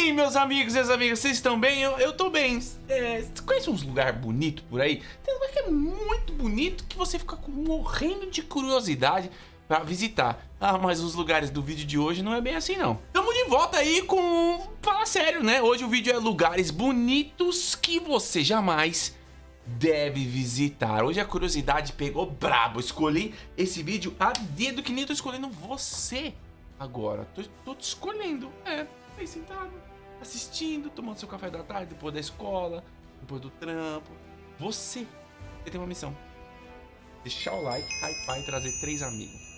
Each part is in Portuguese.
aí, meus amigos e as amigas, vocês estão bem? Eu tô bem. Você conhece uns lugares bonitos por aí? Tem um lugar que é muito bonito que você fica morrendo de curiosidade pra visitar. Ah, mas os lugares do vídeo de hoje não é bem assim, não. Tamo de volta aí com... Fala sério, né? Hoje o vídeo é lugares bonitos que você jamais deve visitar. Hoje a curiosidade pegou brabo. Escolhi esse vídeo a dedo, que nem tô escolhendo você agora. Tô te escolhendo. Aí sentado, assistindo, tomando seu café da tarde, depois da escola, depois do trampo. Você tem uma missão: deixar o like, hypar e trazer 3 amigos.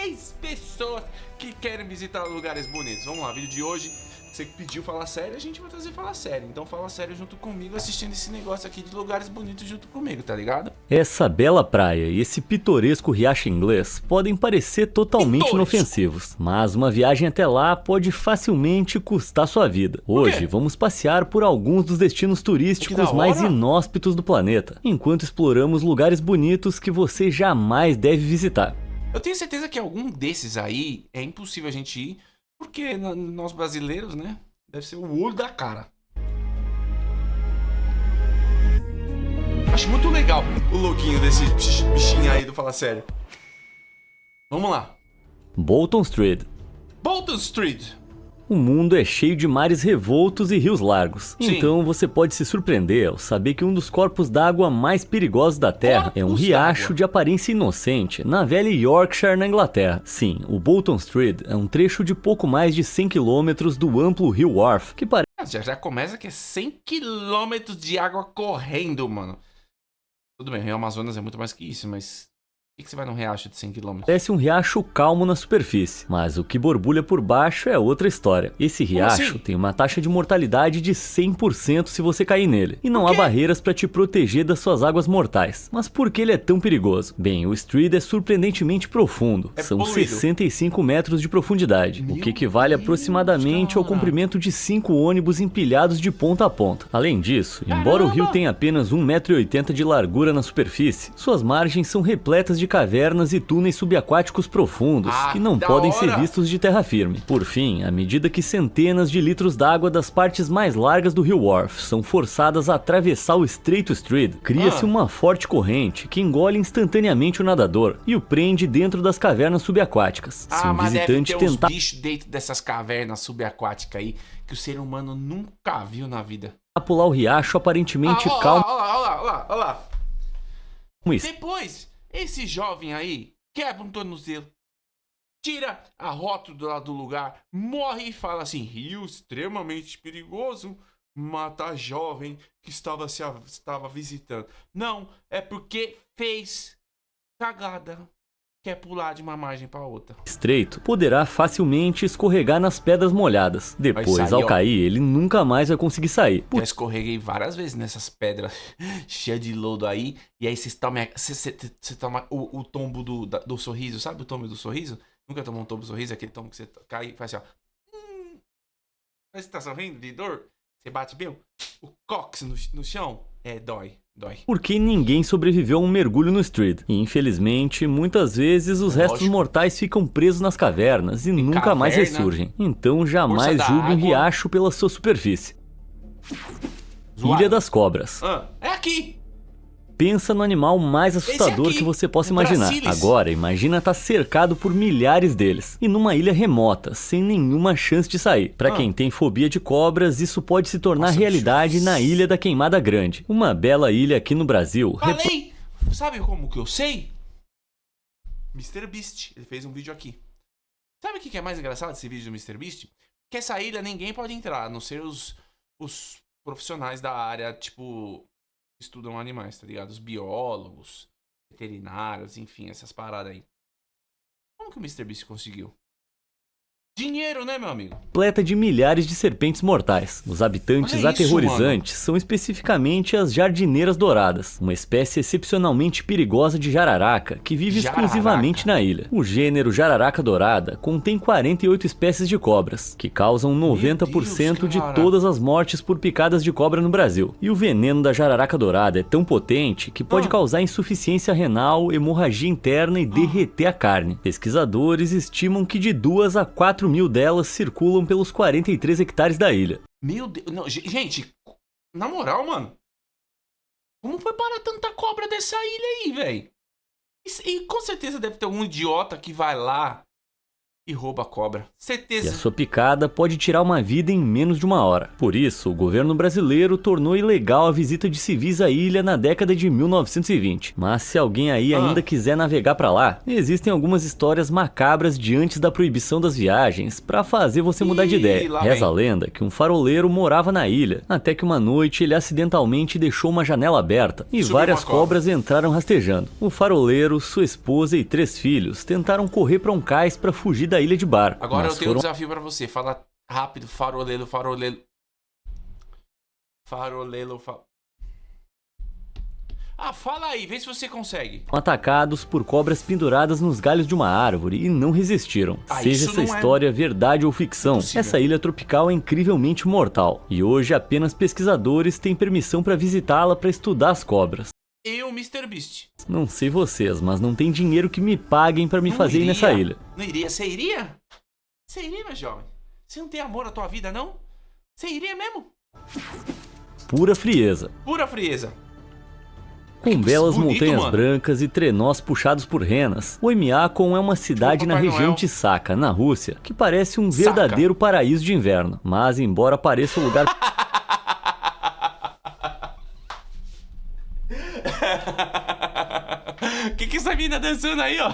3 pessoas que querem visitar lugares bonitos. Vamos lá, vídeo de hoje. Você pediu falar sério, a gente vai trazer falar sério. Então fala sério junto comigo, assistindo esse negócio aqui de lugares bonitos junto comigo, tá ligado? Essa bela praia e esse pitoresco riacho inglês podem parecer totalmente inofensivos, mas uma viagem até lá pode facilmente custar sua vida. Hoje vamos passear por alguns dos destinos turísticos mais inóspitos do planeta, enquanto exploramos lugares bonitos que você jamais deve visitar. Eu tenho certeza que algum desses aí é impossível a gente ir, porque nós brasileiros, né, deve ser o olho da cara. Acho muito legal o lookinho desse bichinho aí do Fala Sério. Vamos lá. Bolton Street. Bolton Street. O mundo é cheio de mares revoltos e rios largos. Sim. Então você pode se surpreender ao saber que um dos corpos d'água mais perigosos da Terra é um riacho de aparência inocente na velha Yorkshire, na Inglaterra. Sim, o Bolton Street é um trecho de pouco mais de 100 km do amplo rio Wharfe, que parece... Já começa que é 100 km de água correndo, mano. Tudo bem, o Rio Amazonas é muito mais que isso, mas... Por que você vai num riacho de 100 km? Parece um riacho calmo na superfície, mas o que borbulha por baixo é outra história. Esse riacho tem uma taxa de mortalidade de 100% se você cair nele. E não há barreiras para te proteger das suas águas mortais. Mas por que ele é tão perigoso? Bem, o Street é surpreendentemente profundo. São 65 metros de profundidade, o que equivale aproximadamente ao comprimento de 5 ônibus empilhados de ponta a ponta. Além disso, embora o rio tenha apenas 1,80 m de largura na superfície, suas margens são repletas de cavernas e túneis subaquáticos profundos que não podem ser vistos de terra firme. Por fim, à medida que centenas de litros d'água das partes mais largas do rio Wharfe são forçadas a atravessar o estreito Street, cria-se uma forte corrente que engole instantaneamente o nadador e o prende dentro das cavernas subaquáticas. Se um visitante tentar... bichos dentro dessas cavernas subaquáticas aí que o ser humano nunca viu na vida. A pular o riacho aparentemente calmo... Olha lá. Depois... Esse jovem aí quebra um tornozelo, tira a rótula do lugar, morre e fala assim: rio extremamente perigoso, mata a jovem que estava visitando. Não, é porque fez cagada. Quer pular de uma margem para outra. Estreito poderá facilmente escorregar nas pedras molhadas. Depois, ao cair, ele nunca mais vai conseguir sair. Já escorreguei várias vezes nessas pedras cheias de lodo aí. E aí você toma o tombo do sorriso. Sabe o tombo do sorriso? Nunca tomou um tombo do sorriso? Aquele tombo que você cai e faz assim, ó. Você tá sorrindo de dor? Você bate bem o cox no chão? Dói. Porque ninguém sobreviveu a um mergulho no Street. E infelizmente, muitas vezes os restos mortais ficam presos nas cavernas e nunca mais ressurgem. Então jamais julgue um riacho pela sua superfície. Ilha das Cobras. É aqui! Pensa no animal mais assustador que você possa imaginar. Agora, imagina estar cercado por milhares deles e numa ilha remota, sem nenhuma chance de sair. Pra quem tem fobia de cobras, isso pode se tornar realidade na Ilha da Queimada Grande. Uma bela ilha aqui no Brasil. Sabe como que eu sei? MrBeast, ele fez um vídeo aqui. Sabe o que é mais engraçado desse vídeo do MrBeast? Que essa ilha ninguém pode entrar, a não ser os profissionais da área, tipo... estudam animais, tá ligado? Os biólogos, veterinários, enfim, essas paradas aí. Como que o MrBeast conseguiu? Dinheiro, né, meu amigo? Completa de milhares de serpentes mortais. Os habitantes aterrorizantes são especificamente as jardineiras douradas, uma espécie excepcionalmente perigosa de jararaca que vive exclusivamente na ilha. O gênero jararaca dourada contém 48 espécies de cobras, que causam 90% de todas as mortes por picadas de cobra no Brasil. E o veneno da jararaca dourada é tão potente que pode causar insuficiência renal, hemorragia interna e derreter a carne. Pesquisadores estimam que de 2 a 4 4.000 delas circulam pelos 43 hectares da ilha. Meu Deus. Não, gente, na moral, mano. Como foi parar tanta cobra dessa ilha aí, velho? E com certeza deve ter algum idiota que vai lá e rouba a cobra. Certeza. E a sua picada pode tirar uma vida em menos de 1 hora. Por isso, o governo brasileiro tornou ilegal a visita de civis à ilha na década de 1920. Mas se alguém aí ainda quiser navegar pra lá, existem algumas histórias macabras de antes da proibição das viagens pra fazer você mudar de ideia. Reza a lenda que um faroleiro morava na ilha, até que uma noite ele acidentalmente deixou uma janela aberta e várias cobras entraram rastejando. O faroleiro, sua esposa e 3 filhos tentaram correr pra um cais pra fugir da ilha de barco. Agora eu tenho um desafio pra você. Fala rápido, farolelo. Fala aí, vê se você consegue. Atacados por cobras penduradas nos galhos de uma árvore e não resistiram. Seja essa história verdade ou ficção, essa ilha tropical é incrivelmente mortal. E hoje apenas pesquisadores têm permissão pra visitá-la pra estudar as cobras. Eu, Mr. Beast. Não sei vocês, mas não tem dinheiro que me paguem pra me fazer ir nessa ilha. Não iria? Você iria? Você iria, meu jovem? Você não tem amor à tua vida, não? Você iria mesmo? Pura frieza. Pura frieza. Com belas montanhas brancas e trenós puxados por renas, Oymyakon é uma cidade na região de Sakha, na Rússia, que parece um verdadeiro paraíso de inverno. Mas embora pareça o lugar... que essa mina dançando aí, ó?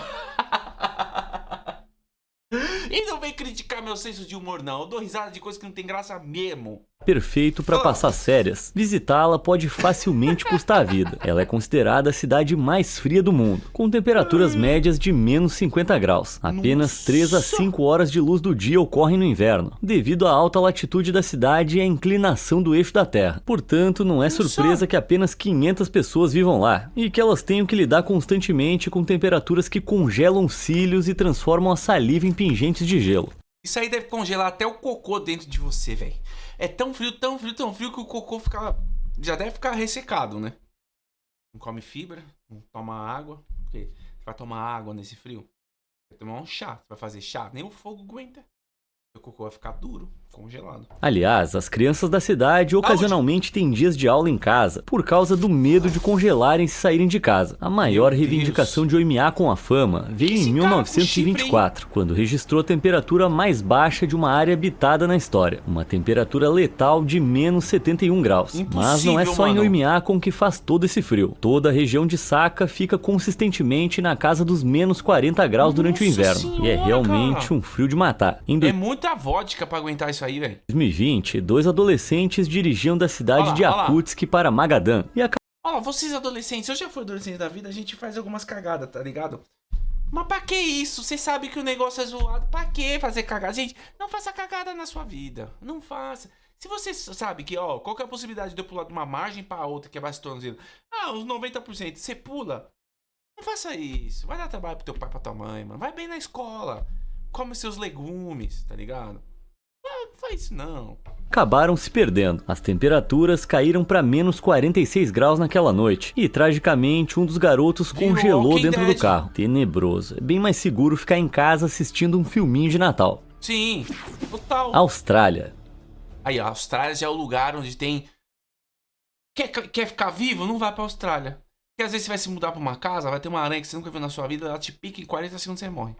E não vem criticar meu senso de humor, não. Eu dou risada de coisa que não tem graça mesmo. Perfeito para passar férias. Visitá-la pode facilmente custar a vida. Ela é considerada a cidade mais fria do mundo, com temperaturas médias de menos 50 graus. Apenas 3 a 5 horas de luz do dia ocorrem no inverno, devido à alta latitude da cidade e à inclinação do eixo da Terra. Portanto, não é surpresa que apenas 500 pessoas vivam lá, e que elas tenham que lidar constantemente com temperaturas que congelam cílios e transformam a saliva em pingentes de gelo. Isso aí deve congelar até o cocô dentro de você, velho. É tão frio que o cocô já deve ficar ressecado, né? Não come fibra, não toma água. Porque você vai tomar água nesse frio? Vai tomar um chá. Você vai fazer chá? Nem o fogo aguenta. O cocô vai ficar duro, congelado. Aliás, as crianças da cidade ocasionalmente têm dias de aula em casa por causa do medo de congelarem se saírem de casa. A maior reivindicação de Oymyakon à fama veio em 1924, quando registrou a temperatura mais baixa de uma área habitada na história. Uma temperatura letal de menos 71 graus. Mas não é só em Oymyakon que faz todo esse frio. Toda a região de Sakha fica consistentemente na casa dos menos 40 graus durante o inverno. E é realmente um frio de matar. É muita vodka pra aguentar isso aí, velho. Em 2020, 2 adolescentes dirigiam da cidade de Yakutsk para Magadan e Ó, vocês adolescentes, eu já fui adolescente da vida, a gente faz algumas cagadas, tá ligado? Mas pra que isso? Você sabe que o negócio é zoado. Pra que fazer cagada? Gente, não faça cagada na sua vida. Não faça. Se você sabe que, ó, qual que é a possibilidade de eu pular de uma margem pra outra, que é base tornozelo? Uns 90%. Você pula. Não faça isso. Vai dar trabalho pro teu pai, pra tua mãe, mano. Vai bem na escola. Come seus legumes, tá ligado? Não faz isso não. Acabaram se perdendo. As temperaturas caíram para menos 46 graus naquela noite. E, tragicamente, um dos garotos congelou dentro do carro. Tenebroso. É bem mais seguro ficar em casa assistindo um filminho de Natal. Sim, total. Austrália. Aí, a Austrália já é o lugar onde tem... Quer ficar vivo? Não vai pra Austrália. Porque às vezes você vai se mudar pra uma casa, vai ter uma aranha que você nunca viu na sua vida, ela te pica em 40 segundos e você morre.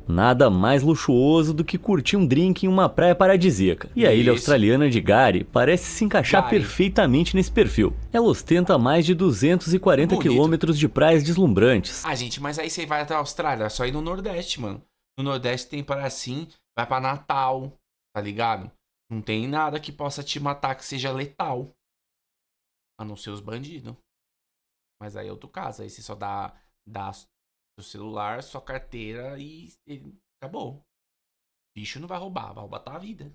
Nada mais luxuoso do que curtir um drink em uma praia paradisíaca. E a ilha australiana de Gary parece se encaixar perfeitamente nesse perfil. Ela ostenta mais de 240 quilômetros de praias deslumbrantes. Gente, mas aí você vai até a Austrália, é só ir no Nordeste, mano. No Nordeste tem praia assim, vai pra Natal, tá ligado? Não tem nada que possa te matar que seja letal. A não ser os bandidos. Mas aí é outro caso, aí você só dá seu celular, sua carteira e acabou. Bicho não vai roubar tua vida.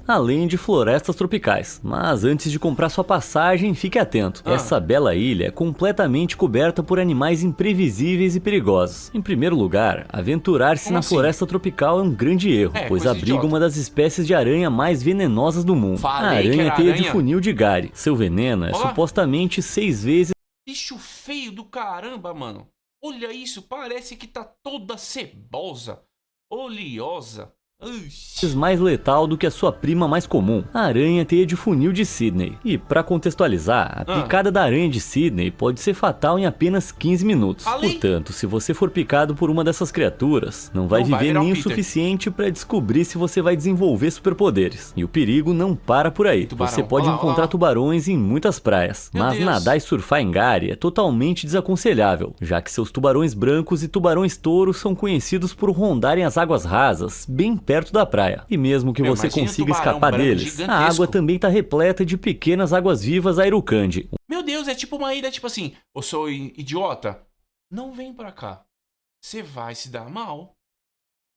Além de florestas tropicais. Mas antes de comprar sua passagem, fique atento. Essa bela ilha é completamente coberta por animais imprevisíveis e perigosos. Em primeiro lugar, aventurar-se na floresta tropical é um grande erro, pois abriga uma das espécies de aranha mais venenosas do mundo. A aranha-teia de funil de Gary. Seu veneno é supostamente 6 vezes... Bicho feio do caramba, mano. Olha isso, parece que tá toda cebosa, oleosa. Uxi. mais letal do que a sua prima mais comum, a aranha-teia de funil de Sydney. E para contextualizar, a picada da aranha de Sydney pode ser fatal em apenas 15 minutos. Portanto, se você for picado por uma dessas criaturas, não vai viver nem o suficiente para descobrir se você vai desenvolver superpoderes. E o perigo não para por aí. Você pode encontrar tubarões em muitas praias, mas nadar e surfar em Gary é totalmente desaconselhável, já que seus tubarões brancos e tubarões touro são conhecidos por rondarem as águas rasas, bem perto da praia. E mesmo que você consiga escapar deles, a água também tá repleta de pequenas águas-vivas Airukandi. Meu Deus, é tipo uma ilha, tipo assim, eu sou idiota, não vem pra cá. Você vai se dar mal.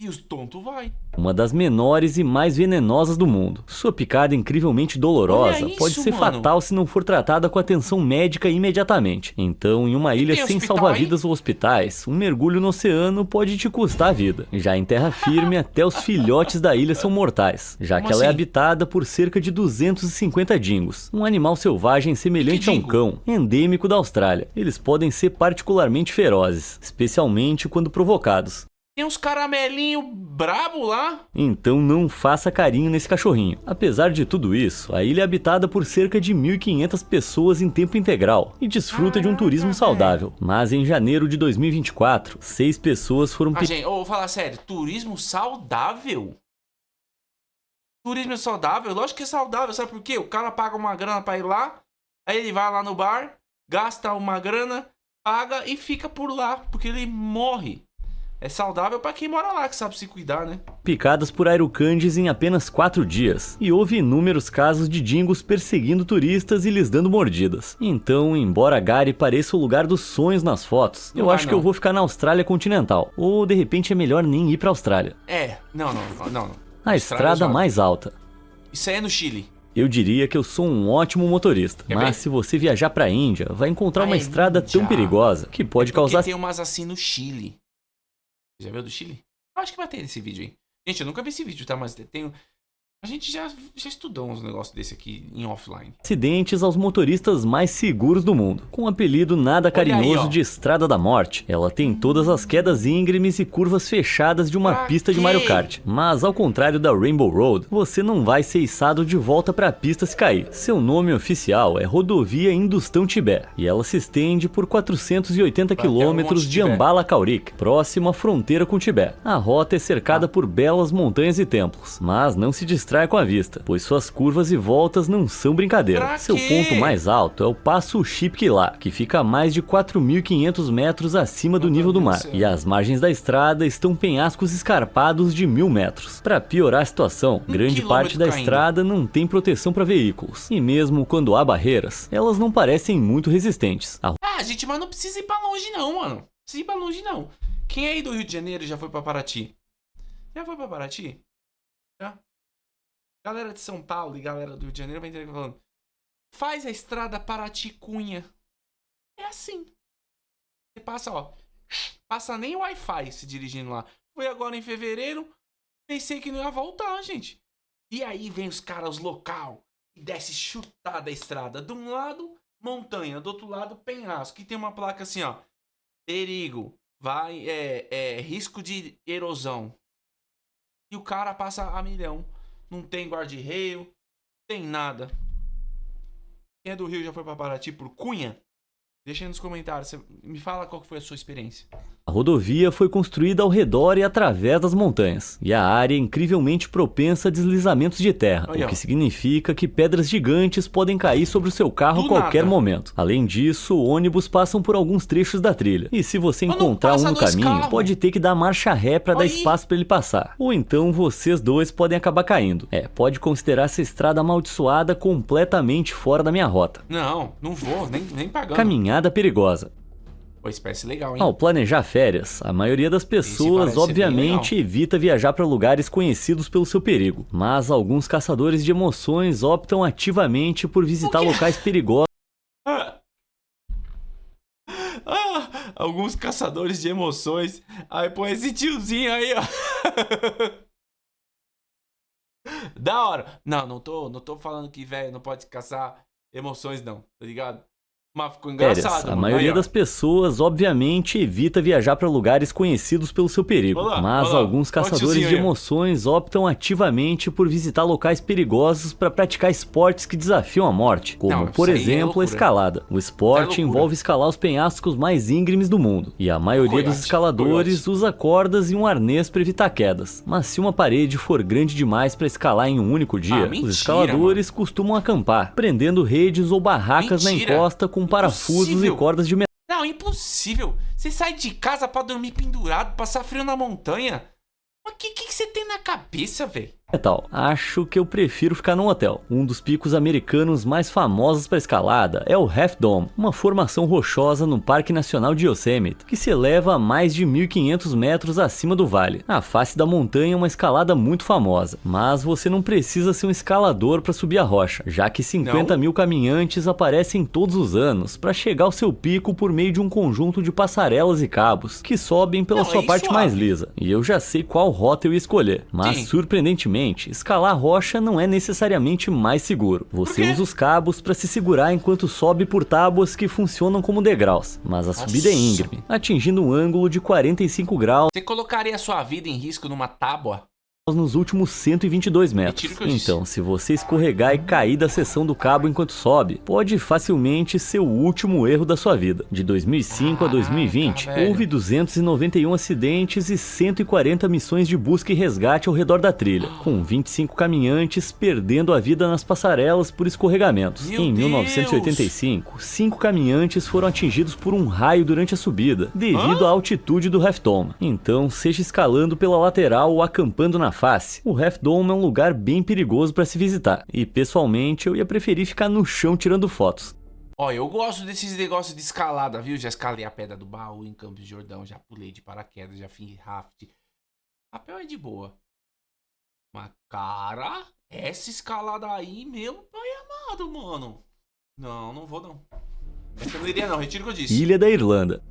E os tontos vai. Uma das menores e mais venenosas do mundo. Sua picada incrivelmente dolorosa pode ser fatal se não for tratada com atenção médica imediatamente. Então, em uma ilha sem salva-vidas ou hospitais, um mergulho no oceano pode te custar a vida. Já em terra firme, até os filhotes da ilha são mortais, já que ela é habitada por cerca de 250 dingos, um animal selvagem semelhante a um cão, endêmico da Austrália. Eles podem ser particularmente ferozes, especialmente quando provocados. Tem uns caramelinho brabo lá. Então não faça carinho nesse cachorrinho. Apesar de tudo isso, a ilha é habitada por cerca de 1.500 pessoas em tempo integral e desfruta de um turismo saudável. Mas em janeiro de 2024, 6 pessoas foram... Gente, vou falar sério, turismo saudável? Turismo saudável? Lógico que é saudável, sabe por quê? O cara paga uma grana pra ir lá, aí ele vai lá no bar, gasta uma grana, paga e fica por lá, porque ele morre. É saudável pra quem mora lá, que sabe se cuidar, né? Picadas por Airukandis em apenas 4 dias. E houve inúmeros casos de dingos perseguindo turistas e lhes dando mordidas. Então, embora Gary pareça o lugar dos sonhos nas fotos, eu acho que eu vou ficar na Austrália continental. Ou, de repente, é melhor nem ir pra Austrália. Não. A estrada mais alta. Isso aí é no Chile. Eu diria que eu sou um ótimo motorista, mas se você viajar pra Índia, vai encontrar uma estrada tão perigosa que pode causar... Porque tem umas assim no Chile. Já viu do Chile? Eu acho que vai ter esse vídeo aí. Gente, eu nunca vi esse vídeo, tá? Mas tem... A gente já estudou uns negócios desse aqui em offline. Acidentes aos motoristas mais seguros do mundo. Com um apelido nada carinhoso de Estrada da Morte, ela tem todas as quedas íngremes e curvas fechadas de uma pista de Mario Kart. Mas ao contrário da Rainbow Road, você não vai ser içado de volta para a pista se cair. Seu nome oficial é Rodovia Industão-Tibete e ela se estende por 480 quilômetros de Ambala-Kaurik, próxima à fronteira com o Tibete. A rota é cercada por belas montanhas e templos, mas não se distrai com a vista, pois suas curvas e voltas não são brincadeira. Seu ponto mais alto é o Passo Shipkila, que fica a mais de 4.500 metros acima do nível do mar, e as margens da estrada estão penhascos escarpados de 1.000 metros. Para piorar a situação, grande parte da estrada não tem proteção para veículos, e mesmo quando há barreiras, elas não parecem muito resistentes. Gente, mas não precisa ir pra longe não, mano. Não precisa ir pra longe não. Quem aí do Rio de Janeiro já foi pra Paraty? Já foi pra Paraty? Já? Galera de São Paulo e galera do Rio de Janeiro vai entender falando. Faz a estrada Paraty-Cunha. É assim. Você passa, passa nem Wi-Fi se dirigindo lá. Foi agora em fevereiro. Pensei que não ia voltar, gente. E aí vem os caras local e desce chutada a estrada. De um lado, montanha. Do outro lado, penhasco. Que tem uma placa assim, ó. Perigo. Risco de erosão. E o cara passa a milhão. Não tem guarda-reio, tem nada. Quem é do Rio já foi pra Paraty por Cunha? Deixa aí nos comentários, você me fala qual que foi a sua experiência. A rodovia foi construída ao redor e através das montanhas, e a área é incrivelmente propensa a deslizamentos de terra, o que significa que pedras gigantes podem cair sobre o seu carro a qualquer momento. Além disso, ônibus passam por alguns trechos da trilha, e se você encontrar um no caminho, pode ter que dar marcha ré para dar espaço para ele passar. Ou então vocês dois podem acabar caindo. Pode considerar essa estrada amaldiçoada completamente fora da minha rota. Não vou, nem pagando. Caminhada perigosa. Espécie legal, hein? Ao planejar férias, a maioria das pessoas obviamente evita viajar para lugares conhecidos pelo seu perigo, mas alguns caçadores de emoções optam ativamente por visitar locais perigosos. Alguns caçadores de emoções. Aí põe esse tiozinho aí, ó. Da hora. Não tô falando que velho não pode caçar emoções, não, tá ligado? Mas ficou engraçado, A mano. maioria Aí, ó. das pessoas, obviamente, evita viajar para lugares conhecidos pelo seu perigo. Olha lá, Mas olha lá. alguns Olha o caçadores tiozinho de aí, ó. emoções optam ativamente por visitar locais perigosos para praticar esportes que desafiam a morte, como, Não, por isso aí é exemplo, a loucura. escalada. O esporte É loucura. envolve escalar os penhascos mais íngremes do mundo, e a maioria dos Coiote, escaladores coiote. usa cordas e um arnês para evitar quedas. Mas se uma parede for grande demais para escalar em um único dia, mentira, os escaladores costumam acampar, prendendo redes ou barracas Mentira. na encosta com parafusos e Impossível. cordas de metal. Não, impossível. Você sai de casa pra dormir pendurado, passar frio na montanha. Mas o que você tem na cabeça, velho? Acho que eu prefiro ficar num hotel. Um dos picos americanos mais famosos para escalada é o Half Dome, uma formação rochosa no Parque Nacional de Yosemite, que se eleva a mais de 1.500 metros acima do vale. A face da montanha é uma escalada muito famosa, mas você não precisa ser um escalador para subir a rocha, já que 50 mil caminhantes aparecem todos os anos para chegar ao seu pico por meio de um conjunto de passarelas e cabos, que sobem pela sua parte suave. mais lisa. E eu já sei qual rota eu ia escolher, mas Sim. surpreendentemente, escalar a rocha não é necessariamente mais seguro. Você Por quê? usa os cabos para se segurar enquanto sobe por tábuas que funcionam como degraus, mas a subida é íngreme, atingindo um ângulo de 45 graus Você colocaria a sua vida em risco numa tábua? nos últimos 122 metros. Retiro o que eu disse. Então, se você escorregar e cair da seção do cabo enquanto sobe, pode facilmente ser o último erro da sua vida. De 2005 a 2020, velho. houve 291 acidentes e 140 missões de busca e resgate ao redor da trilha, com 25 caminhantes perdendo a vida nas passarelas por escorregamentos. Meu Em Deus! 1985, 5 caminhantes foram atingidos por um raio durante a subida, devido à altitude do Half Dome. Então, seja escalando pela lateral ou acampando na face, o Half Dome é um lugar bem perigoso para se visitar. E pessoalmente, eu ia preferir ficar no chão tirando fotos. Ó, eu gosto desses negócios de escalada, viu? Já escalei a Pedra do Baú em Campos de Jordão, já pulei de paraquedas, já fiz raft. Papel é de boa. Mas, cara, essa escalada aí, meu pai amado, mano. Não, não vou não. Essa eu não iria não, retiro o que eu disse. Ilha da Irlanda.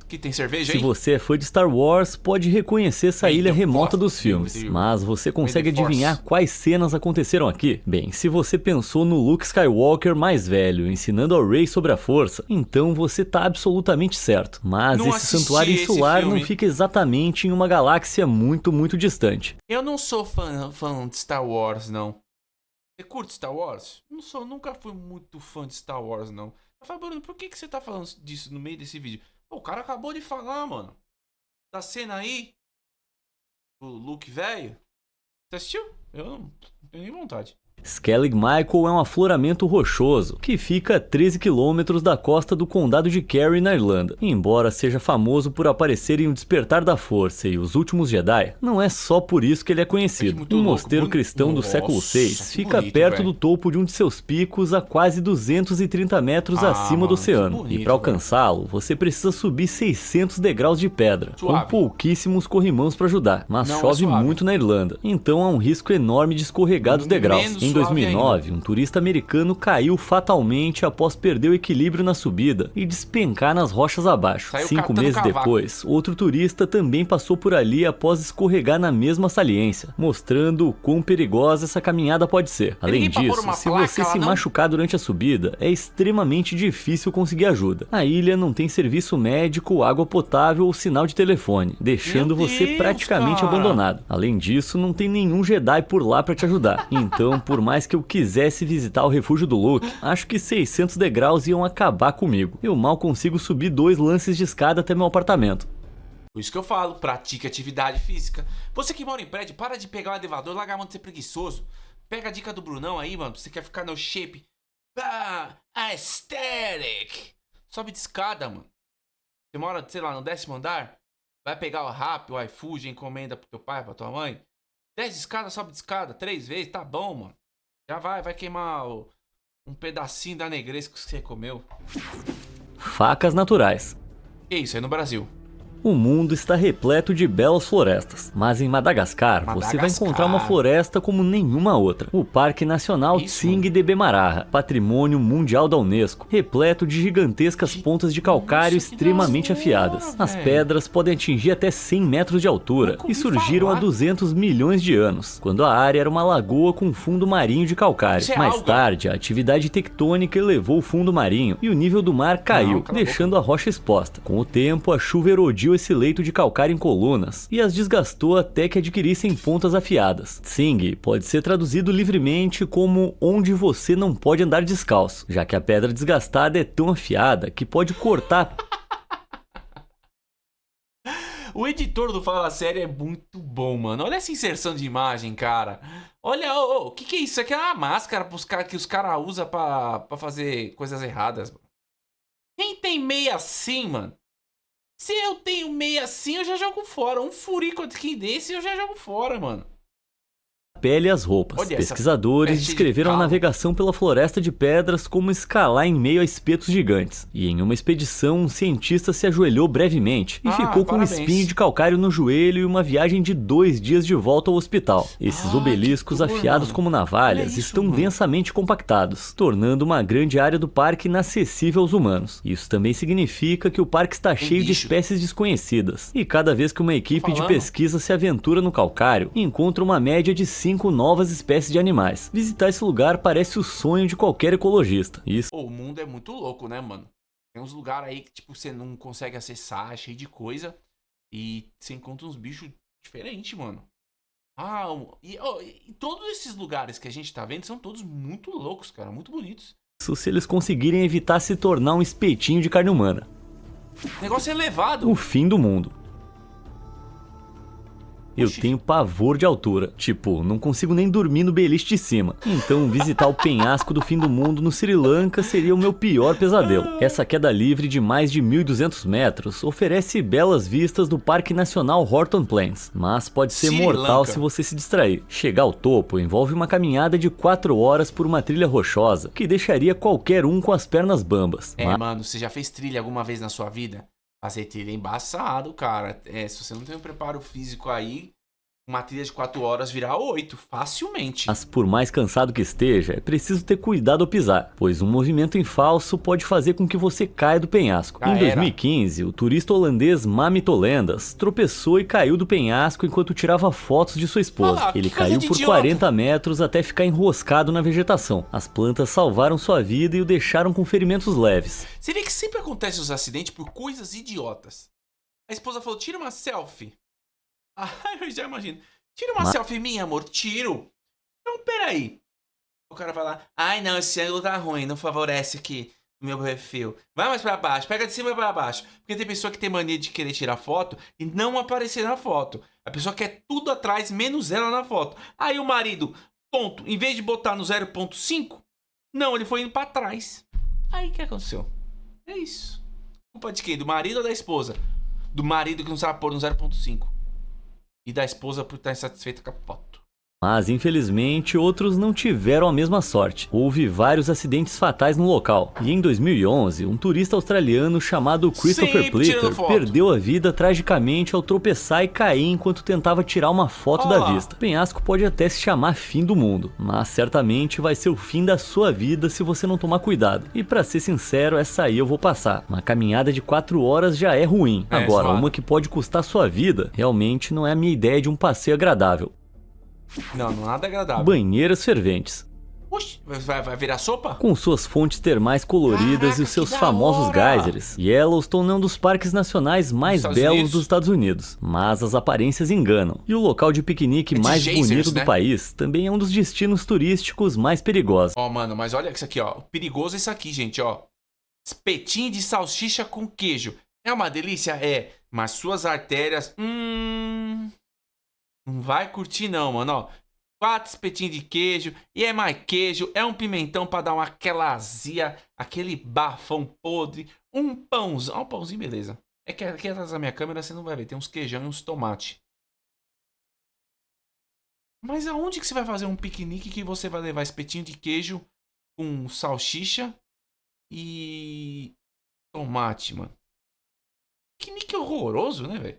Que tem cerveja Se aí? você é fã de Star Wars, pode reconhecer essa Eita, ilha remota Force, dos filmes, meu Deus. mas você consegue May the Force. adivinhar quais cenas aconteceram aqui? Bem, se você pensou no Luke Skywalker mais velho ensinando a Rey sobre a força, então você tá absolutamente certo. Mas Não esse assisti santuário esse insular não filme. fica exatamente em uma galáxia muito distante. Eu não sou fã de Star Wars, não. Você curte Star Wars? Não sou, nunca fui muito fã de Star Wars, não. Eu falo, Bruno, por que você tá falando disso no meio desse vídeo? Pô, o cara acabou de falar, mano. Da cena aí. O Luke velho. Você assistiu? Eu não tenho nem vontade. Skellig Michael é um afloramento rochoso que fica a 13 km da costa do condado de Kerry, na Irlanda. Embora seja famoso por aparecer em O Despertar da Força e Os Últimos Jedi, não é só por isso que ele é conhecido. muito Um louco, mosteiro muito- cristão do século Nossa, VI que fica bonito, perto velho. do topo de um de seus picos a quase 230 metros acima mano, do que oceano. bonito, E para alcançá-lo, você precisa subir 600 degraus de pedra, Suave. com pouquíssimos corrimãos para ajudar. Mas Não é chove suave. muito na Irlanda, então há um risco enorme de escorregar dos degraus. Menos Em suave 2009, um turista americano caiu fatalmente após perder o equilíbrio na subida e despencar nas rochas abaixo. Saiu 5 catando meses cavaco. depois, outro turista também passou por ali após escorregar na mesma saliência, mostrando o quão perigosa essa caminhada pode ser. Além ninguém pra pôr disso, uma se placa você lá, se não? machucar durante a subida, é extremamente difícil conseguir ajuda. A ilha não tem serviço médico, água potável ou sinal de telefone, deixando Meu você Deus, praticamente cara. abandonado. Além disso, não tem nenhum Jedi por lá pra te ajudar. Então, por mais que eu quisesse visitar o refúgio do Luke, acho que 600 degraus iam acabar comigo. Eu mal consigo subir 2 lances de escada até meu apartamento. Por isso que eu falo, pratique atividade física. Você que mora em prédio, para de pegar o elevador, larga a mão de ser preguiçoso. Pega a dica do Brunão aí, mano, você quer ficar no shape. Aesthetic. Sobe de escada, mano. Você mora, sei lá, no 10º andar, vai pegar o Rappi, o iFood, encomenda pro teu pai, pra tua mãe. 10 de escada, sobe de escada, 3 vezes, tá bom, mano. Já vai queimar um pedacinho da negresco que você comeu. Facas naturais. Que isso, aí no Brasil. O mundo está repleto de belas florestas, mas em Madagascar você vai encontrar uma floresta como nenhuma outra. O Parque Nacional Tsingy de Bemaraha, patrimônio mundial da Unesco, repleto de gigantescas pontas de calcário extremamente afiadas. As pedras podem atingir até 100 metros de altura e surgiram há 200 milhões de anos, quando a área era uma lagoa com fundo marinho de calcário. Mais tarde, a atividade tectônica elevou o fundo marinho e o nível do mar caiu, deixando a rocha exposta. Com o tempo, a chuva erodiu esse leito de calcário em colunas e as desgastou até que adquirissem pontas afiadas. Tsingy pode ser traduzido livremente como onde você não pode andar descalço, já que a pedra desgastada é tão afiada que pode cortar. O editor do Fala Sério é muito bom, mano. Olha essa inserção de imagem, cara. Olha, o que é isso? Isso aqui é uma máscara que os caras usam pra fazer coisas erradas, mano. Quem tem meia assim, mano? Se eu tenho meia assim, eu já jogo fora. Um furico aqui desse, eu já jogo fora, mano. Pele e as roupas. Olha, pesquisadores descreveram a navegação pela floresta de pedras como escalar em meio a espetos gigantes. E em uma expedição, um cientista se ajoelhou brevemente e ficou com um espinho de calcário no joelho e uma viagem de 2 dias de volta ao hospital. Esses obeliscos afiados como navalhas estão densamente compactados, tornando uma grande área do parque inacessível aos humanos. Isso também significa que o parque está cheio de espécies desconhecidas. E cada vez que uma equipe de pesquisa se aventura no calcário, encontra uma média de 5 novas espécies de animais. Visitar esse lugar parece o sonho de qualquer ecologista. O mundo é muito louco, né, mano? Tem uns lugares aí que tipo, você não consegue acessar, cheio de coisa. E você encontra uns bichos diferentes, mano. E todos esses lugares que a gente tá vendo são todos muito loucos, cara. Muito bonitos. Isso se eles conseguirem evitar se tornar um espetinho de carne humana. O negócio é elevado. O fim do mundo. Eu tenho pavor de altura. Tipo, não consigo nem dormir no beliche de cima. Então, visitar o penhasco do fim do mundo no Sri Lanka seria o meu pior pesadelo. Essa queda livre de mais de 1.200 metros oferece belas vistas do Parque Nacional Horton Plains, mas pode ser mortal se você se distrair. Chegar ao topo envolve uma caminhada de 4 horas por uma trilha rochosa, que deixaria qualquer um com as pernas bambas. Mano, você já fez trilha alguma vez na sua vida? Fazer trilha é embaçado, cara. Se você não tem um preparo físico aí, uma trilha de 4 horas virar 8, facilmente. Mas por mais cansado que esteja, é preciso ter cuidado ao pisar, pois um movimento em falso pode fazer com que você caia do penhasco. Em 2015, o turista holandês Mami Tolendas tropeçou e caiu do penhasco enquanto tirava fotos de sua esposa. Ele caiu por 40 metros até ficar enroscado na vegetação. As plantas salvaram sua vida e o deixaram com ferimentos leves. Você vê que sempre acontecem os acidentes por coisas idiotas. A esposa falou, tira uma selfie. Eu já imagino. Tira uma selfie minha, amor. Tiro. Então, peraí. O cara vai lá. Ai, não, esse ângulo tá ruim. Não favorece aqui o meu perfil. Vai mais pra baixo. Pega de cima pra baixo. Porque tem pessoa que tem mania de querer tirar foto e não aparecer na foto. A pessoa quer tudo atrás, menos ela na foto. Aí o marido, tonto, em vez de botar no 0.5, não, ele foi indo pra trás. Aí o que aconteceu? É isso. Culpa de quem? Do marido ou da esposa? Do marido que não sabe pôr no 0.5. E da esposa por estar insatisfeita com a foto. Mas, infelizmente, outros não tiveram a mesma sorte. Houve vários acidentes fatais no local. E em 2011, um turista australiano chamado Christopher Plitter perdeu a vida tragicamente ao tropeçar e cair enquanto tentava tirar uma foto da vista. O penhasco pode até se chamar fim do mundo, mas certamente vai ser o fim da sua vida se você não tomar cuidado. E pra ser sincero, essa aí eu vou passar. Uma caminhada de 4 horas já é ruim. Agora, uma que pode custar sua vida, realmente não é a minha ideia de um passeio agradável. Não, nada agradável. Banheiras ferventes. Oxi, vai virar sopa? Com suas fontes termais coloridas e os seus famosos geysers, Yellowstone é um dos parques nacionais mais belos dos Estados Unidos. Mas as aparências enganam. E o local de piquenique mais bonito do país também é um dos destinos turísticos mais perigosos. Mano, mas olha isso aqui, ó. Perigoso é isso aqui, gente, ó. Espetinho de salsicha com queijo. É uma delícia? É. Mas suas artérias... Não vai curtir não, mano, ó. 4 espetinhos de queijo, e é mais queijo, é um pimentão pra dar aquela azia, aquele bafão podre, um pãozão, um pãozinho, beleza. É que aqui atrás da minha câmera você não vai ver, tem uns queijão e uns tomate. Mas aonde que você vai fazer um piquenique que você vai levar espetinho de queijo com salsicha e tomate, mano? piquenique horroroso, né, velho?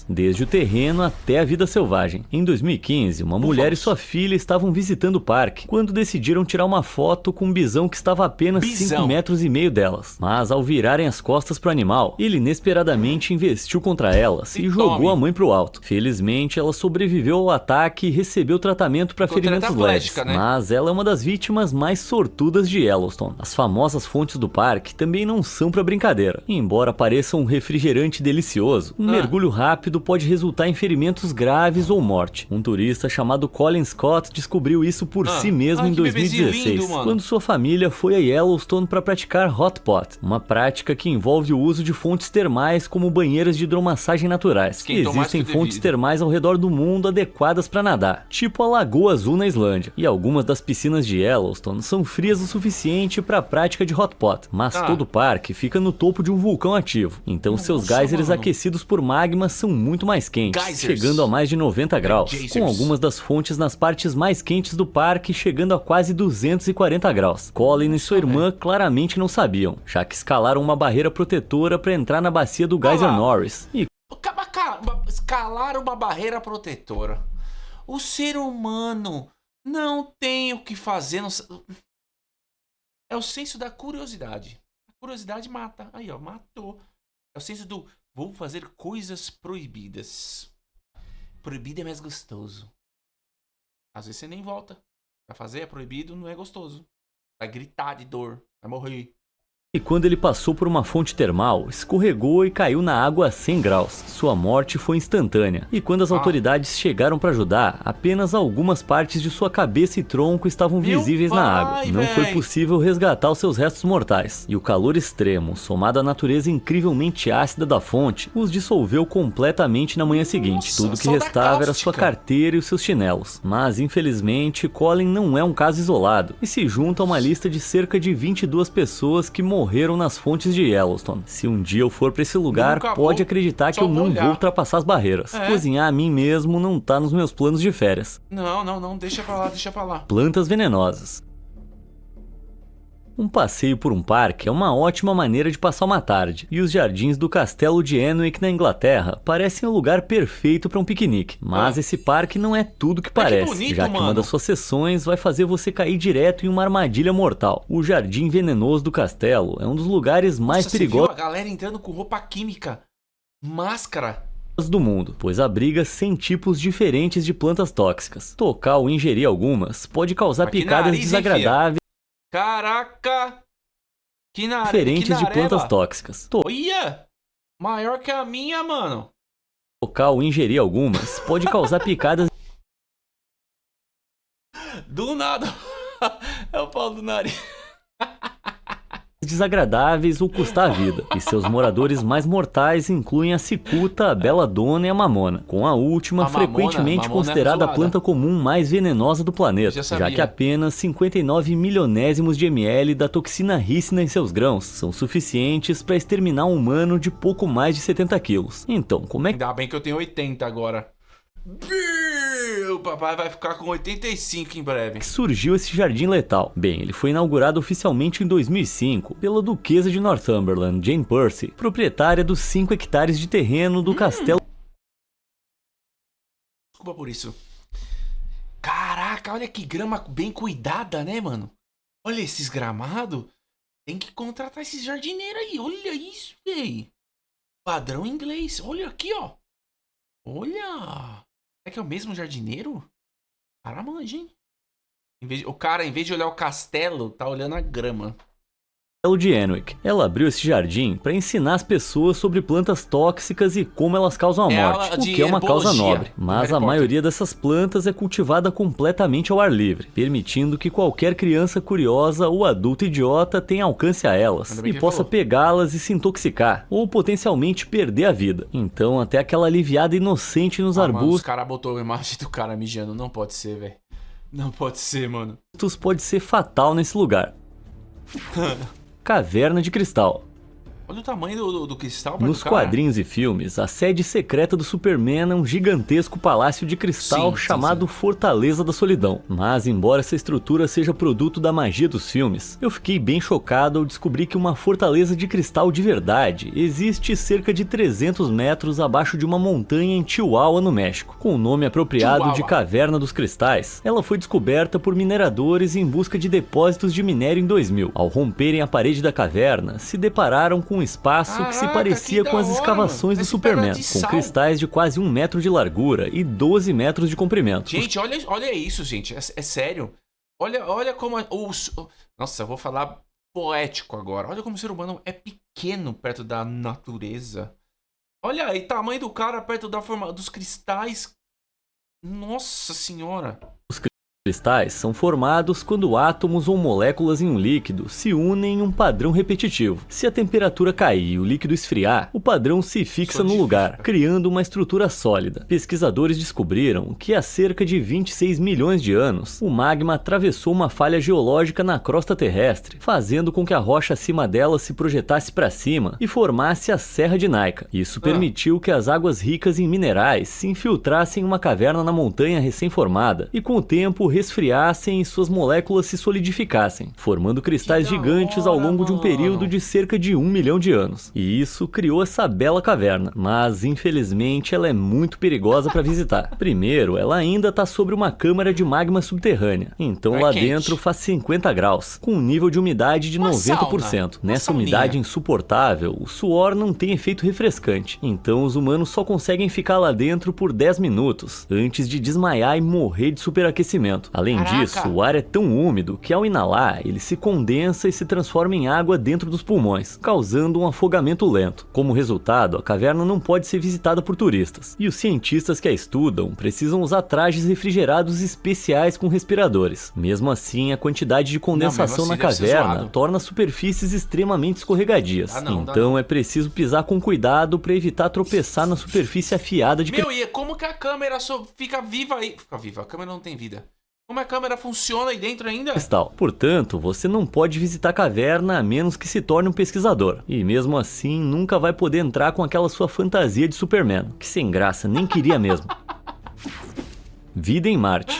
Desde o terreno até a vida selvagem. Em 2015, uma mulher e sua filha estavam visitando o parque quando decidiram tirar uma foto com um bisão que estava a apenas 5,5 metros delas. Mas ao virarem as costas pro animal, ele inesperadamente investiu contra elas e jogou a mãe pro alto. Felizmente, ela sobreviveu ao ataque e recebeu tratamento para ferimentos leves. Né? Mas ela é uma das vítimas mais sortudas de Yellowstone. As famosas fontes do parque também não são pra brincadeira. Embora pareça um refrigerante delicioso, um mergulho rápido pode resultar em ferimentos graves ou morte. Um turista chamado Colin Scott descobriu isso por si mesmo em 2016, quando sua família foi a Yellowstone para praticar hot pot, uma prática que envolve o uso de fontes termais como banheiras de hidromassagem naturais. Existem fontes termais ao redor do mundo adequadas para nadar, tipo a Lagoa Azul na Islândia, e algumas das piscinas de Yellowstone são frias o suficiente para a prática de hot pot, mas todo o parque fica no topo de um vulcão ativo, então seus geysers aquecidos por magma são muito mais quentes, chegando a mais de 90 graus, com algumas das fontes nas partes mais quentes do parque chegando a quase 240 graus. Colin e sua irmã claramente não sabiam, já que escalaram uma barreira protetora para entrar na bacia do Geyser Norris. Escalaram uma barreira protetora. O ser humano não tem o que fazer. É o senso da curiosidade. A curiosidade mata. Aí, ó, matou. É o senso do vou fazer coisas proibidas. Proibido é mais gostoso. Às vezes você nem volta. Pra fazer é proibido, não é gostoso. Vai gritar de dor, vai morrer. E quando ele passou por uma fonte termal, escorregou e caiu na água a 100 graus. Sua morte foi instantânea. E quando as autoridades chegaram para ajudar, apenas algumas partes de sua cabeça e tronco estavam visíveis na água. Não foi possível resgatar os seus restos mortais. E o calor extremo, somado à natureza incrivelmente ácida da fonte, os dissolveu completamente na manhã seguinte. Tudo que restava era sua carteira e os seus chinelos. Mas, infelizmente, Colin não é um caso isolado e se junta a uma lista de cerca de 22 pessoas que morreram nas fontes de Yellowstone. Se um dia eu for pra esse lugar, pode acreditar que eu não vou ultrapassar as barreiras. Cozinhar a mim mesmo não tá nos meus planos de férias. Não, deixa pra lá. Plantas venenosas. Um passeio por um parque é uma ótima maneira de passar uma tarde, e os jardins do Castelo de Enwick na Inglaterra parecem o lugar perfeito para um piquenique. Mas esse parque não é tudo que parece, bonito, já que uma das suas sessões vai fazer você cair direto em uma armadilha mortal. O Jardim Venenoso do Castelo é um dos lugares mais perigosos. Você viu a galera entrando com roupa química, máscara do mundo, pois abriga 100 tipos diferentes de plantas tóxicas. Tocar ou ingerir algumas pode causar picadas desagradáveis. Caraca! Diferentes de plantas tóxicas. Olha! Maior que a minha, mano. Tocar ou ingerir algumas pode causar picadas. Do nada. É o pau do nariz. Desagradáveis ou custar a vida, e seus moradores mais mortais incluem a cicuta, a beladona e a mamona, com a última frequentemente considerada a planta comum mais venenosa do planeta, já que apenas 59 milionésimos de ml da toxina rícina em seus grãos são suficientes para exterminar um humano de pouco mais de 70 quilos. Então, como é que... Ainda bem que eu tenho 80 agora. O papai vai ficar com 85 em breve. Surgiu esse jardim letal? Bem, ele foi inaugurado oficialmente em 2005 pela duquesa de Northumberland, Jane Percy, proprietária dos 5 hectares de terreno do castelo. Desculpa por isso. Caraca, olha que grama bem cuidada, né, mano? Olha esses gramados. Tem que contratar esses jardineiros aí. Olha isso, véi. Padrão inglês. Olha aqui, ó. Olha. É que é o mesmo jardineiro? Para manja, hein? O cara, em vez de olhar o castelo, tá olhando a grama. De Enwick. Ela abriu esse jardim para ensinar as pessoas sobre plantas tóxicas e como elas causam a morte, o que é uma causa nobre. Mas a maioria dessas plantas é cultivada completamente ao ar livre, permitindo que qualquer criança curiosa ou adulto idiota tenha alcance a elas e possa pegá-las e se intoxicar, ou potencialmente perder a vida. Então, até aquela aliviada inocente nos arbustos... Mano, os caras botou a imagem do cara mijando. Não pode ser, velho. Não pode ser, mano. Pode ser fatal nesse lugar. Caverna de Cristal. Olha o tamanho do cristal. Nos quadrinhos e filmes, a sede secreta do Superman é um gigantesco palácio de cristal chamado Fortaleza da Solidão. Mas, embora essa estrutura seja produto da magia dos filmes, eu fiquei bem chocado ao descobrir que uma fortaleza de cristal de verdade existe cerca de 300 metros abaixo de uma montanha em Chihuahua, no México. Com o nome apropriado de Caverna dos Cristais, ela foi descoberta por mineradores em busca de depósitos de minério em 2000. Ao romperem a parede da caverna, se depararam com um espaço que se parecia com as escavações do Superman, com cristais de quase 1 metro de largura e 12 metros de comprimento. Gente, olha isso, gente. É sério. Olha como... Nossa, eu vou falar poético agora. Olha como o ser humano é pequeno perto da natureza. Olha aí, tamanho do cara perto da forma dos cristais. Nossa senhora. Cristais são formados quando átomos ou moléculas em um líquido se unem em um padrão repetitivo. Se a temperatura cair e o líquido esfriar, o padrão se fixa no lugar, criando uma estrutura sólida. Pesquisadores descobriram que há cerca de 26 milhões de anos, o magma atravessou uma falha geológica na crosta terrestre, fazendo com que a rocha acima dela se projetasse para cima e formasse a Serra de Naica. Isso permitiu que as águas ricas em minerais se infiltrassem em uma caverna na montanha recém-formada e, com o tempo, resfriassem e suas moléculas se solidificassem, formando cristais gigantes ao longo de um período de cerca de 1 milhão de anos. E isso criou essa bela caverna, mas infelizmente ela é muito perigosa para visitar. Primeiro, ela ainda está sobre uma câmara de magma subterrânea, então lá dentro faz 50 graus, com um nível de umidade de 90%. Nessa umidade insuportável, o suor não tem efeito refrescante, então os humanos só conseguem ficar lá dentro por 10 minutos, antes de desmaiar e morrer de superaquecimento. Além disso, o ar é tão úmido que ao inalar, ele se condensa e se transforma em água dentro dos pulmões, causando um afogamento lento. Como resultado, a caverna não pode ser visitada por turistas, e os cientistas que a estudam precisam usar trajes refrigerados especiais com respiradores. Mesmo assim, a quantidade de condensação na caverna torna as superfícies extremamente escorregadias. Então é preciso pisar com cuidado para evitar tropeçar na superfície afiada de Meu, e como que a câmera fica viva aí? Fica viva, a câmera não tem vida. Como a câmera funciona aí dentro ainda? Cristal. Portanto, você não pode visitar a caverna a menos que se torne um pesquisador. E mesmo assim, nunca vai poder entrar com aquela sua fantasia de Superman, que sem graça, nem queria mesmo. Vida em Marte.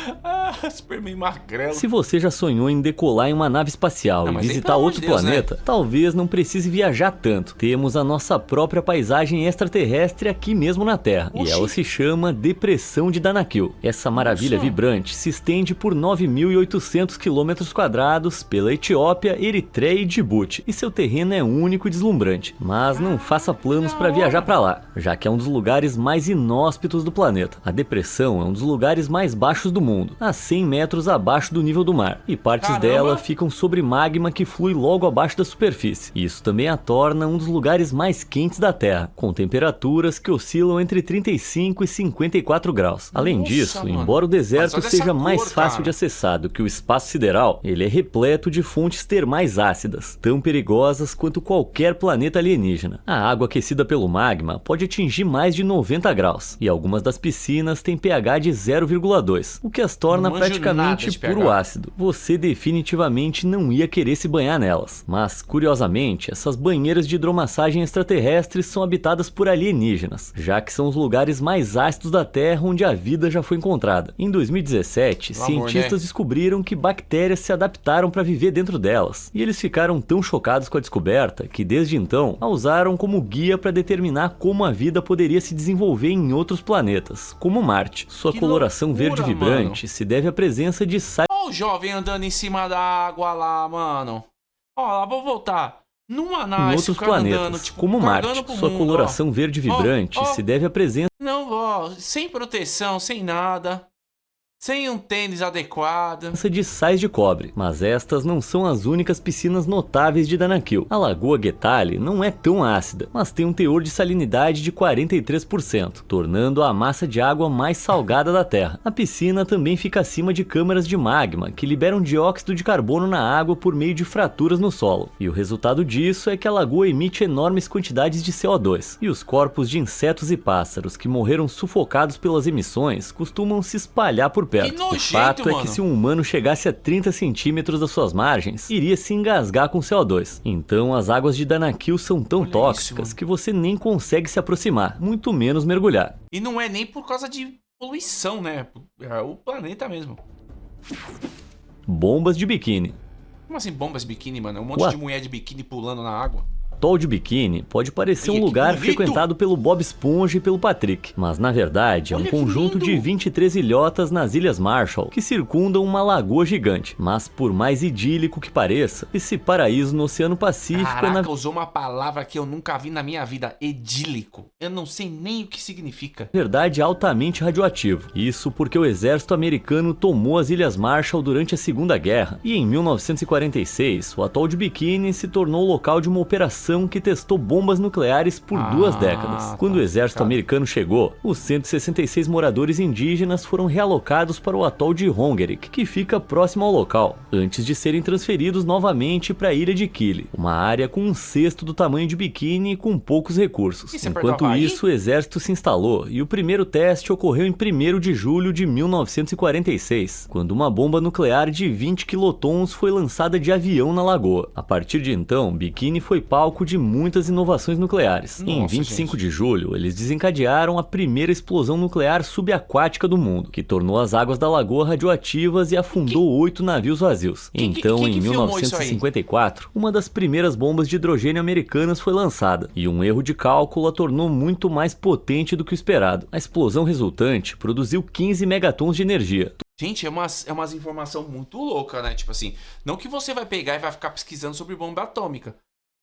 Superman magrelo. Se você já sonhou em decolar em uma nave espacial e visitar outro planeta, né? Talvez não precise viajar tanto. Temos a nossa própria paisagem extraterrestre aqui mesmo na Terra. E ela se chama Depressão de Danakil. Essa maravilha vibrante se estende por 9.800 km² pela Etiópia, Eritreia e Djibouti. E seu terreno é único e deslumbrante. Mas não faça planos para viajar para lá, já que é um dos lugares mais inóspitos do planeta. A depressão é um dos lugares mais baixos do mundo, a 100 metros abaixo do nível do mar, e partes dela ficam sobre magma que flui logo abaixo da superfície. Isso também a torna um dos lugares mais quentes da Terra, com temperaturas que oscilam entre 35 e 54 graus. Além disso, embora o deserto seja mais fácil de acessar do que o espaço sideral, ele é repleto de fontes termais ácidas, tão perigosas quanto qualquer planeta alienígena. A água aquecida pelo magma pode atingir mais de 90 graus, e algumas das piscinas têm pH de 0,2, o que as torna praticamente puro ácido. Você definitivamente não ia querer se banhar nelas. Mas, curiosamente, essas banheiras de hidromassagem extraterrestres são habitadas por alienígenas, já que são os lugares mais ácidos da Terra onde a vida já foi encontrada. Em 2017, cientistas descobriram que bactérias se adaptaram para viver dentro delas, e eles ficaram tão chocados com a descoberta que, desde então, a usaram como guia para determinar como a vida poderia se desenvolver em outros planetas, como Marte. Sua coloração verde vibrante se deve à presença de sais. Ó o jovem andando em cima da água lá, mano. Ó, lá, vou voltar. Numa nave, em outros planetas, andando, tipo, como Marte. Sua coloração verde vibrante se deve à presença... Não, ó, sem proteção, sem nada. Sem um tênis adequado. De sais de cobre, mas estas não são as únicas piscinas notáveis de Danakil. A Lagoa Getali não é tão ácida, mas tem um teor de salinidade de 43%, tornando a massa de água mais salgada da Terra. A piscina também fica acima de câmaras de magma, que liberam dióxido de carbono na água por meio de fraturas no solo. E o resultado disso é que a lagoa emite enormes quantidades de CO2, e os corpos de insetos e pássaros que morreram sufocados pelas emissões costumam se espalhar por perto. Que nojento, o fato é mano. que se um humano chegasse a 30 centímetros das suas margens, iria se engasgar com CO2. Então as águas de Danakil são tão Olha tóxicas isso, que você nem consegue se aproximar, muito menos mergulhar. E não é nem por causa de poluição, né? É o planeta mesmo. Bombas de biquíni. Como assim bombas de biquíni, mano? É um monte de mulher de biquíni pulando na água. O atol de Biquíni pode parecer Olha, um que lugar bonito! frequentado pelo Bob Esponja e pelo Patrick, mas na verdade é um Olha que conjunto de lindo! 23 ilhotas nas Ilhas Marshall que circundam uma lagoa gigante. Mas por mais idílico que pareça, esse paraíso no Oceano Pacífico Caraca, usou uma palavra que eu nunca vi na minha vida, idílico. Eu não sei nem o que significa. na verdade altamente radioativo. Isso porque o exército americano tomou as Ilhas Marshall durante a Segunda Guerra, e em 1946 o atol de Biquíni se tornou local de uma operação que testou bombas nucleares por 2 décadas. Quando o exército americano chegou, os 166 moradores indígenas foram realocados para o atol de Rongerik, que fica próximo ao local, antes de serem transferidos novamente para a ilha de Kili, uma área com 1/6 do tamanho de Biquíni e com poucos recursos. E você Enquanto perdeu a isso, o exército se instalou e o primeiro teste ocorreu em 1º de julho de 1946, quando uma bomba nuclear de 20 quilotons foi lançada de avião na lagoa. A partir de então, Biquíni foi palco de muitas inovações nucleares. Em 25 de julho, eles desencadearam a primeira explosão nuclear subaquática do mundo, que tornou as águas da lagoa radioativas e afundou 8 navios vazios. Então, em 1954, uma das primeiras bombas de hidrogênio americanas foi lançada, e um erro de cálculo a tornou muito mais potente do que o esperado. A explosão resultante produziu 15 megatons de energia. Gente, é umas informação muito louca, né? Tipo assim, não que você vai pegar e vai ficar pesquisando sobre bomba atômica.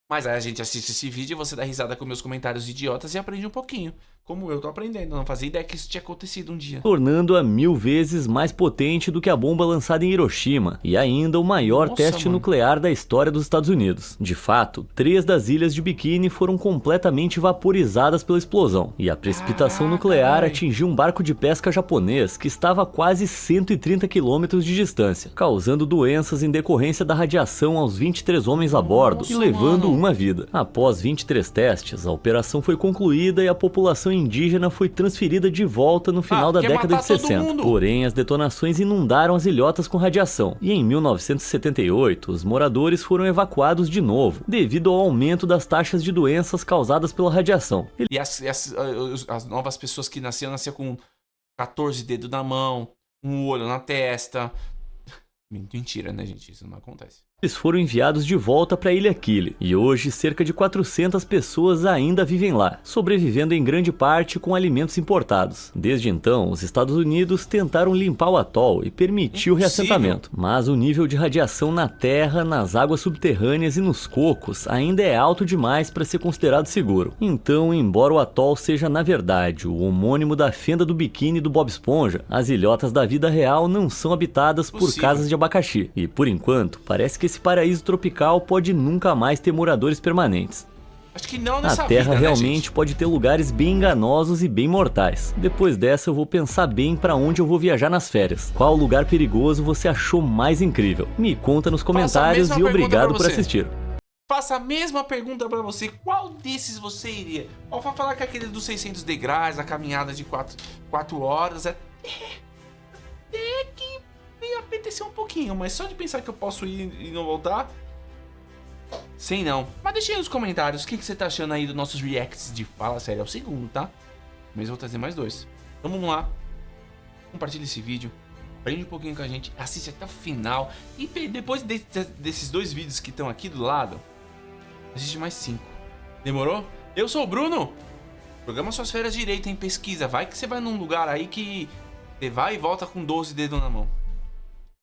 Mas aí a gente assiste esse vídeo e você dá risada com meus comentários idiotas e aprende um pouquinho. Como eu tô aprendendo, eu não fazia ideia que isso tinha acontecido um dia. Tornando-a 1000 vezes mais potente do que a bomba lançada em Hiroshima, e ainda o maior teste nuclear da história dos Estados Unidos. De fato, 3 das ilhas de Biquíni foram completamente vaporizadas pela explosão, e a precipitação nuclear atingiu um barco de pesca japonês que estava a quase 130 quilômetros de distância, causando doenças em decorrência da radiação aos 23 homens a bordo e levando uma vida. Após 23 testes, a operação foi concluída e a população indígena foi transferida de volta no final da década de 60. Porém, as detonações inundaram as ilhotas com radiação, e em 1978 os moradores foram evacuados de novo, devido ao aumento das taxas de doenças causadas pela radiação. E as novas pessoas que nasciam com 14 dedos na mão, um olho na testa. Mentira, né, gente? Isso não acontece. Eles foram enviados de volta para a Ilha Kili, e hoje cerca de 400 pessoas ainda vivem lá, sobrevivendo em grande parte com alimentos importados. Desde então, os Estados Unidos tentaram limpar o atol e permitir o reassentamento, mas o nível de radiação na terra, nas águas subterrâneas e nos cocos ainda é alto demais para ser considerado seguro. Então, embora o atol seja na verdade o homônimo da fenda do biquíni do Bob Esponja, as ilhotas da vida real não são habitadas por casas de abacaxi, e por enquanto parece que esse paraíso tropical pode nunca mais ter moradores permanentes. Acho que não nessa vida, né, gente? A Terra realmente gente? pode ter lugares bem enganosos e bem mortais. Depois dessa eu vou pensar bem pra onde eu vou viajar nas férias. Qual lugar perigoso você achou mais incrível? Me conta nos comentários e obrigado por assistir. Faça a mesma pergunta pra você. Qual desses você iria? Ó, pra falar que aquele dos 600 degraus, a caminhada de 4 horas, até que me apeteceu um pouquinho, mas só de pensar que eu posso ir e não voltar, sei não. Mas deixa aí nos comentários o que você tá achando aí dos nossos reacts de Fala Sério. É o segundo, tá? Mas eu vou trazer mais 2. Então vamos lá. Compartilha esse vídeo. Aprende um pouquinho com a gente. Assiste até o final. E depois desses 2 vídeos que estão aqui do lado, assiste mais 5. Demorou? Eu sou o Bruno. Programa suas férias direito, hein? Pesquisa. Vai que você vai num lugar aí que você vai e volta com 12 dedos na mão.